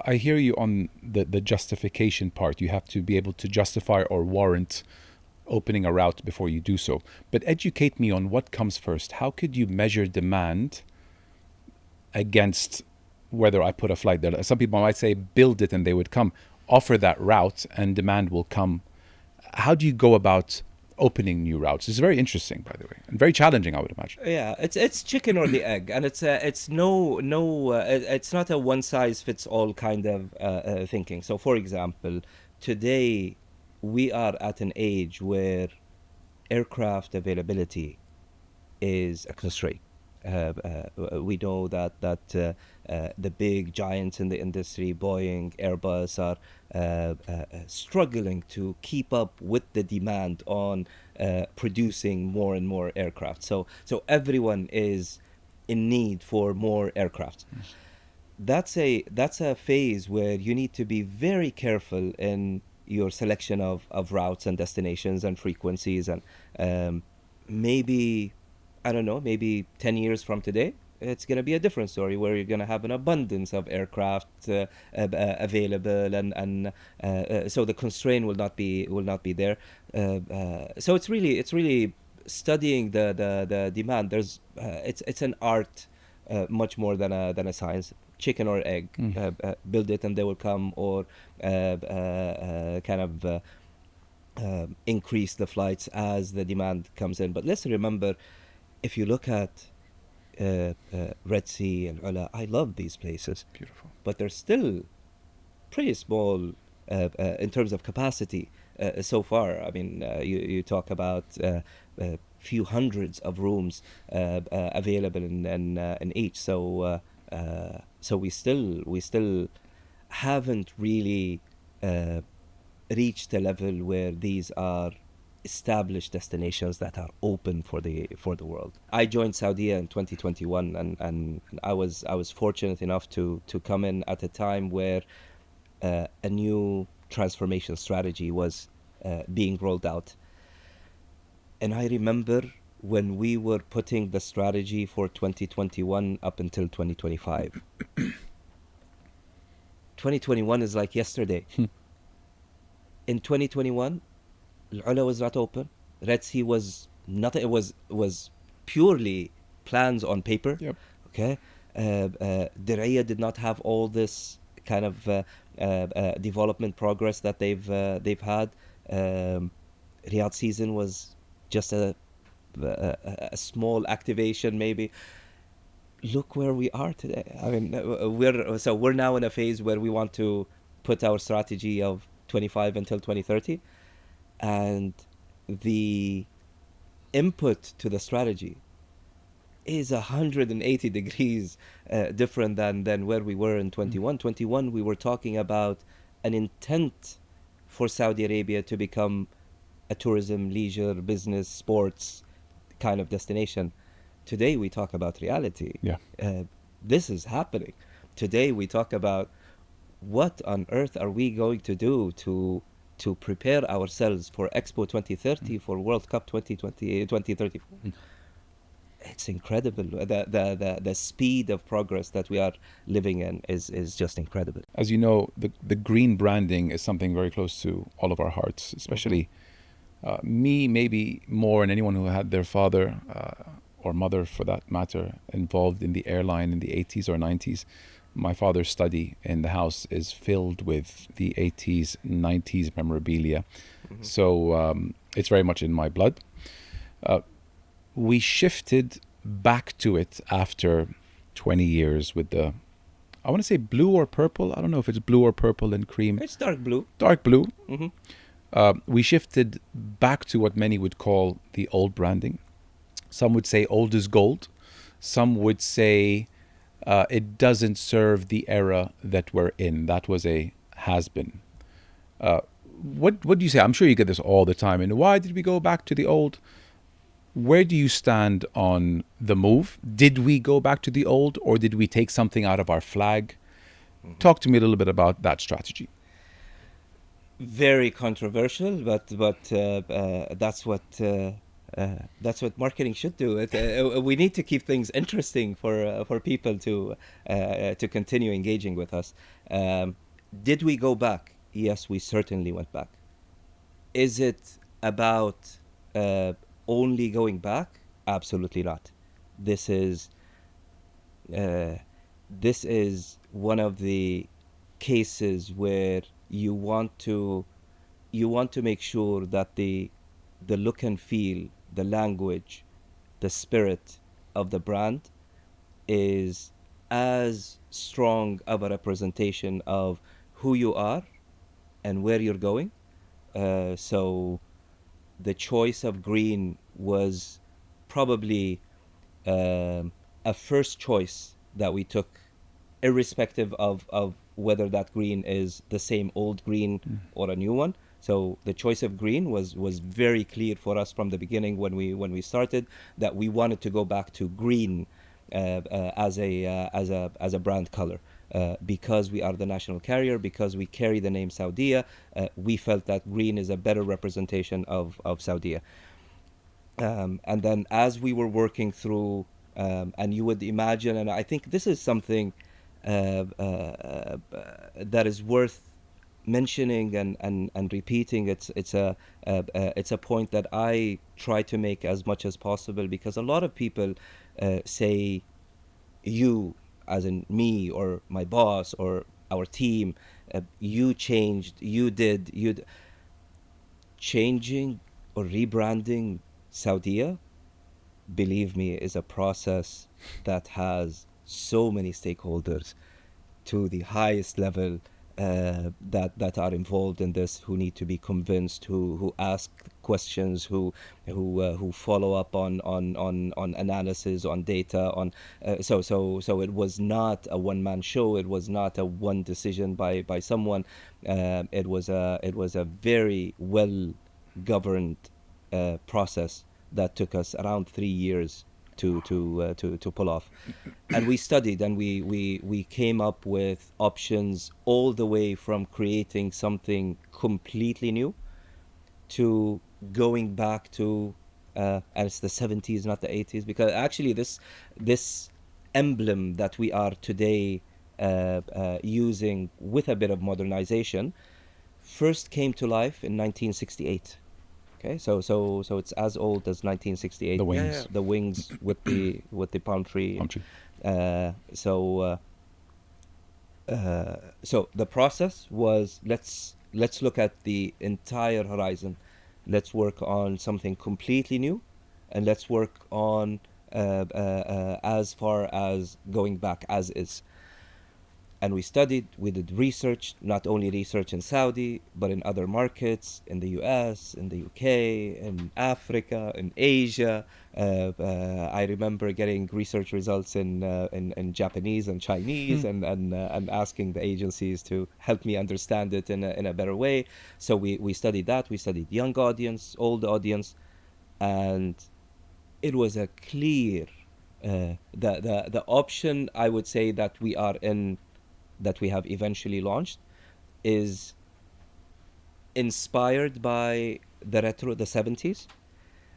I hear you on the justification part. You have to be able to justify or warrant opening a route before you do so. But educate me on what comes first. How could you measure demand against whether I put a flight there? Some people might say build it and they would come. Offer that route and demand will come. How do you go about opening new routes? It's very interesting, by the way, and very challenging, I would imagine. Yeah, it's chicken or the egg, and it's it's not a one size fits all kind of thinking. So, for example, today we are at an age where aircraft availability is a constraint. We know that the big giants in the industry, Boeing, Airbus, are struggling to keep up with the demand on producing more and more aircraft. So everyone is in need for more aircraft. That's a phase where you need to be very careful in your selection of routes and destinations and frequencies, and maybe, I don't know, maybe 10 years from today it's going to be a different story where you're going to have an abundance of aircraft available, and so the constraint will not be there. So it's really studying the demand. It's an art, much more than a science. Chicken or egg, build it and they will come, or kind of increase the flights as the demand comes in. But let's remember, if you look at Red Sea and Ula, I love these places, Beautiful. but they're still pretty small in terms of capacity so far. I mean, you talk about few hundreds of rooms available in each. So we still haven't really reached a level where these are established destinations that are open for the world. I joined Saudi in 2021, and I was fortunate enough to come in at a time where a new transformation strategy was being rolled out. And I remember when we were putting the strategy for 2021 up until 2025. 2021 is like yesterday. In 2021, Al-Ula was not open. Red Sea was nothing. It was purely plans on paper. Yep. Okay, Diriyah did not have all this kind of development progress that they've had. Riyadh season was just a small activation, maybe. Look where we are today. I mean, we're now in a phase where we want to put our strategy of 25 until 2030, and the input to the strategy is 180 degrees different than where we were in 21. 21, we were talking about an intent for Saudi Arabia to become a tourism, leisure, business, sports kind of destination. Today we talk about reality. Yeah. This is happening. Today we talk about what on earth are we going to do to prepare ourselves for Expo 2030, for World Cup 2020, 2034. It's incredible. The speed of progress that we are living in is just incredible. As you know, the green branding is something very close to all of our hearts, especially me, maybe more, and anyone who had their father or mother, for that matter, involved in the airline in the 80s or 90s. My father's study in the house is filled with the 80s, 90s memorabilia. So it's very much in my blood. We shifted back to it after 20 years with the, I want to say blue or purple. I don't know if it's blue or purple and cream. It's dark blue. Dark blue. Mm-hmm. We shifted back to what many would call the old branding. Some would say old is gold. Some would say it doesn't serve the era that we're in. That was a has-been. What do you say? I'm sure you get this all the time. And why did we go back to the old? Where do you stand on the move? Did we go back to the old, or did we take something out of our flag? Talk to me a little bit about that strategy. Very controversial, but that's what That's what marketing should do. We need to keep things interesting for people to continue engaging with us. Um, did we go back? Yes, we certainly went back. Is it about uh, only going back? Absolutely not. This is uh, this is one of the cases where you want to you want to make sure that the look and feel, the language, the spirit of the brand is as strong of a representation of who you are and where you're going. So the choice of green was probably a first choice that we took, irrespective of whether that green is the same old green or a new one. So the choice of green was very clear for us from the beginning when we started, that we wanted to go back to green as a brand color. Because we are the national carrier, because we carry the name Saudia, we felt that green is a better representation of Saudia. And then as we were working through, and you would imagine, and I think this is something that is worth mentioning and repeating. It's a point that I try to make as much as possible, because a lot of people say, you, as in me or my boss or our team, you changed, changing or rebranding Saudia, believe me, is a process that has so many stakeholders to the highest level, that are involved in this, who need to be convinced, who ask questions, who follow up on analysis, on data, on so it was not a one man show. It was not a one decision by someone. It was a very well governed process that took us around 3 years to pull off. And we studied, and we came up with options, all the way from creating something completely new to going back to, and it's the 70s, not the 80s, because actually this emblem that we are today using with a bit of modernization first came to life in 1968. Okay, so it's as old as 1968. The Yeah, yeah, wings. the wings with the palm tree. Palm tree. Uh, so uh, so the process was, let's look at the entire horizon. Let's work on something completely new, and let's work on as far as going back as is. And we studied, we did research, not only research in Saudi, but in other markets, in the US, in the UK, in Africa, in Asia. I remember getting research results in Japanese and Chinese, and asking the agencies to help me understand it in a better way. So we studied that. We studied young audience, old audience, and it was a clear, the option, I would say, that we are in, that we have eventually launched, is inspired by the retro, the 70s.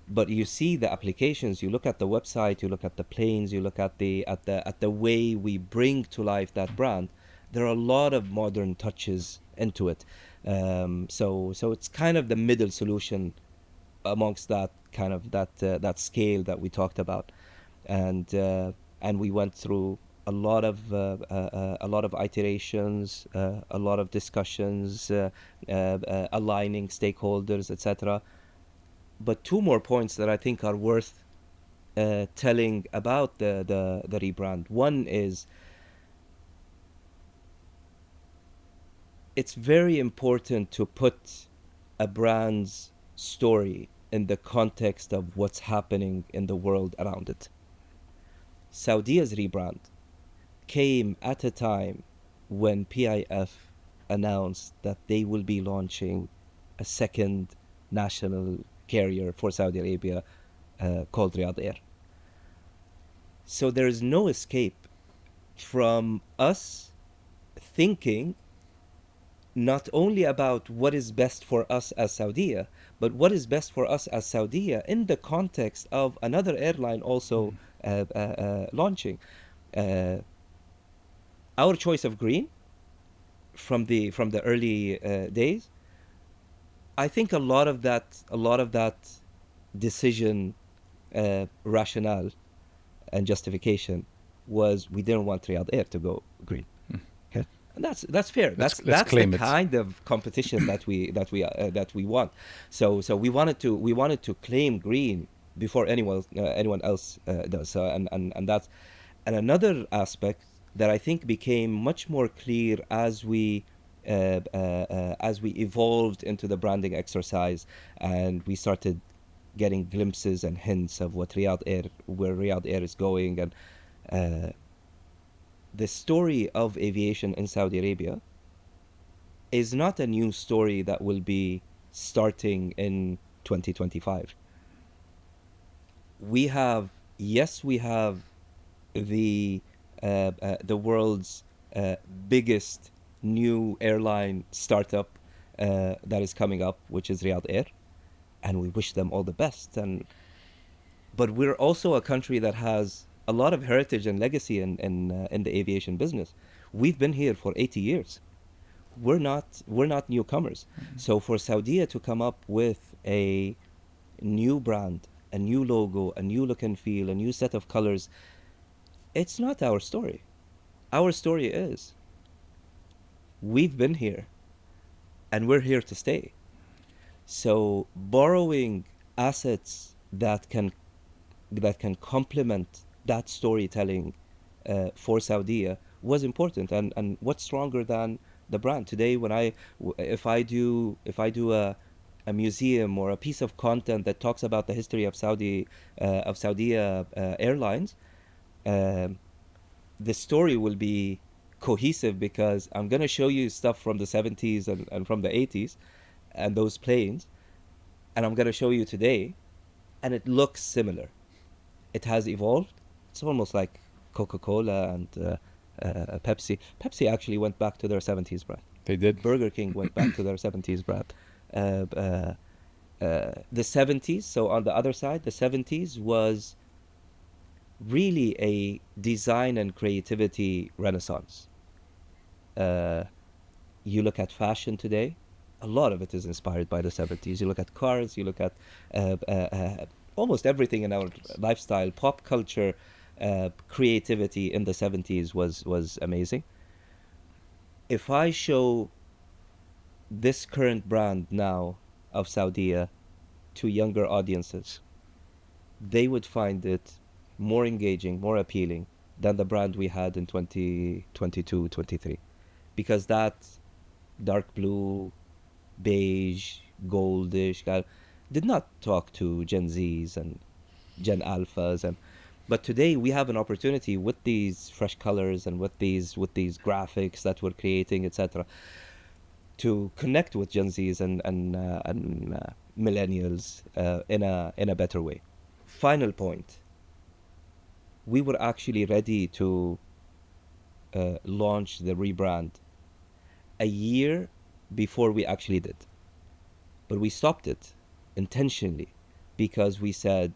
But you see the applications, you look at the website, you look at the planes, you look at the way we bring to life that brand. There are a lot of modern touches into it. So it's kind of the middle solution amongst that kind of that scale that we talked about. And we went through a lot of iterations, a lot of discussions, aligning stakeholders, etc. But two more points that I think are worth telling about the rebrand. One is, it's very important to put a brand's story in the context of what's happening in the world around it. Saudia's rebrand came at a time when PIF announced that they will be launching a second national carrier for Saudi Arabia, called Riyadh Air. So there is no escape from us thinking not only about what is best for us as Saudiya, but what is best for us as Saudiya in the context of another airline also launching. Uh, our choice of green from the early days, I think a lot of that decision rationale and justification was we didn't want Riyadh Air to go green. Okay, and that's fair. Let's That's the claim it. kind of competition that we want. So we wanted to claim green before anyone else does. So and that's and another aspect that I think became much more clear as we evolved into the branding exercise and we started getting glimpses and hints of where Riyadh Air is going, and uh, the story of aviation in Saudi Arabia is not a new story that will be starting in 2025. We have, yes, we have the world's biggest new airline startup that is coming up, which is Riyadh Air, and we wish them all the best. And but we're also a country that has a lot of heritage and legacy in the aviation business. We've been here for 80 years. We're not newcomers. So for Saudiya to come up with a new brand, a new logo, a new look and feel, a new set of colors, it's not our story. Our story is we've been here and we're here to stay. So borrowing assets that can complement that storytelling for Saudiya was important. And what's stronger than the brand today? If I do a museum or a piece of content that talks about the history of Saudiya Airlines, um, the story will be cohesive because I'm going to show you stuff from the 70s and from the 80s and those planes, and I'm going to show you today, and it looks similar. It has evolved. It's almost like Coca-Cola and Pepsi. Pepsi actually went back to their 70s brand. They did. Burger King went back to their 70s brand. The 70s, so on the other side, the 70s was really a design and creativity renaissance. Uh, you look at fashion today, a lot of it is inspired by the 70s. You look at cars, you look at almost everything in our lifestyle, pop culture, creativity in the 70s was amazing. If I show this current brand now of Saudiya to younger audiences, they would find it more engaging, more appealing than the brand we had in 2022, 23. Because that dark blue, beige, goldish did not talk to Gen Zs and Gen Alphas, and but today we have an opportunity with these fresh colors and with these graphics that we're creating, etc., to connect with Gen Zs and millennials in a better way. Final point: we were actually ready to launch the rebrand a year before we actually did, but we stopped it intentionally because we said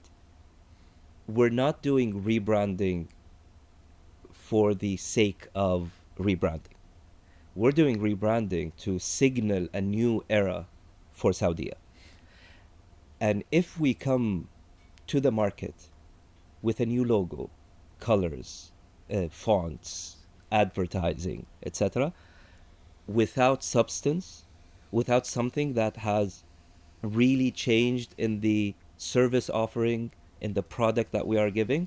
we're not doing rebranding for the sake of rebranding. We're doing rebranding to signal a new era for Saudiya. And if we come to the market with a new logo, colors, fonts, advertising, etc., without substance, without something that has really changed in the service offering, in the product that we are giving,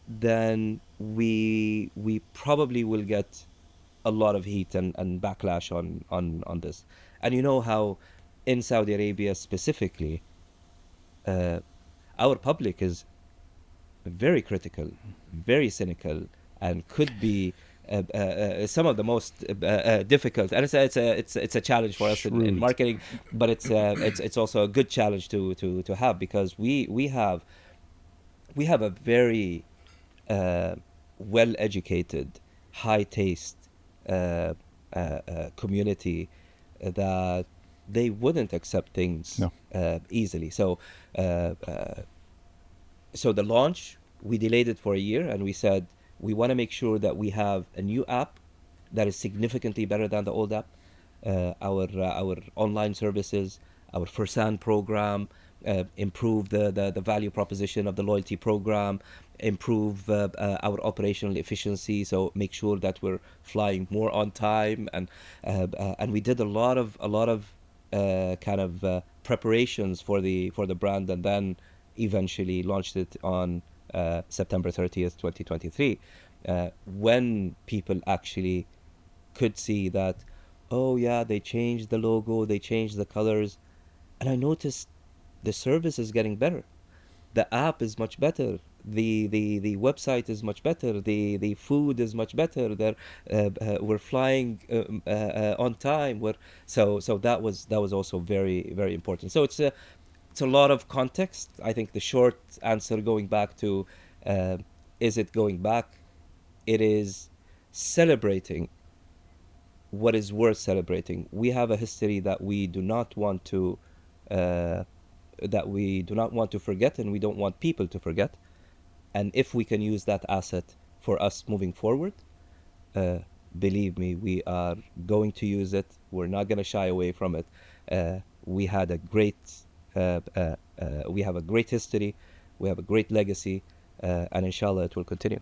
then we probably will get a lot of heat and backlash on this. And you know how in Saudi Arabia specifically, uh, our public is very critical, very cynical, and could be some of the most difficult. And it's a challenge for us in Shrewd. marketing, but it's also a good challenge to have because we have a very uh, well educated, high taste. Uh, community that they wouldn't accept things No. easily. Uh, uh, so the launch, we delayed it for a year, and we said we want to make sure that we have a new app that is significantly better than the old app. Our online services, our Fursan program, improve the value proposition of the loyalty program, improve our operational efficiency. So make sure that we're flying more on time, and we did a lot of kind of preparations for the brand, and then eventually launched it on September 30th, 2023, when people actually could see that, oh yeah, they changed the logo, they changed the colors, and I noticed the service is getting better. The app is much better. The website is much better. The food is much better. We're flying on time. So that was also very important. So it's a lot of context. I think the short answer, going back to, uh, is it going back? It is celebrating what is worth celebrating. We have a history that we do not want to uh, forget, and we don't want people to forget. And if we can use that asset for us moving forward, uh, believe me, we are going to use it. We're not going to shy away from it. We had a great, we have a great history. We have a great legacy, and inshallah, it will continue.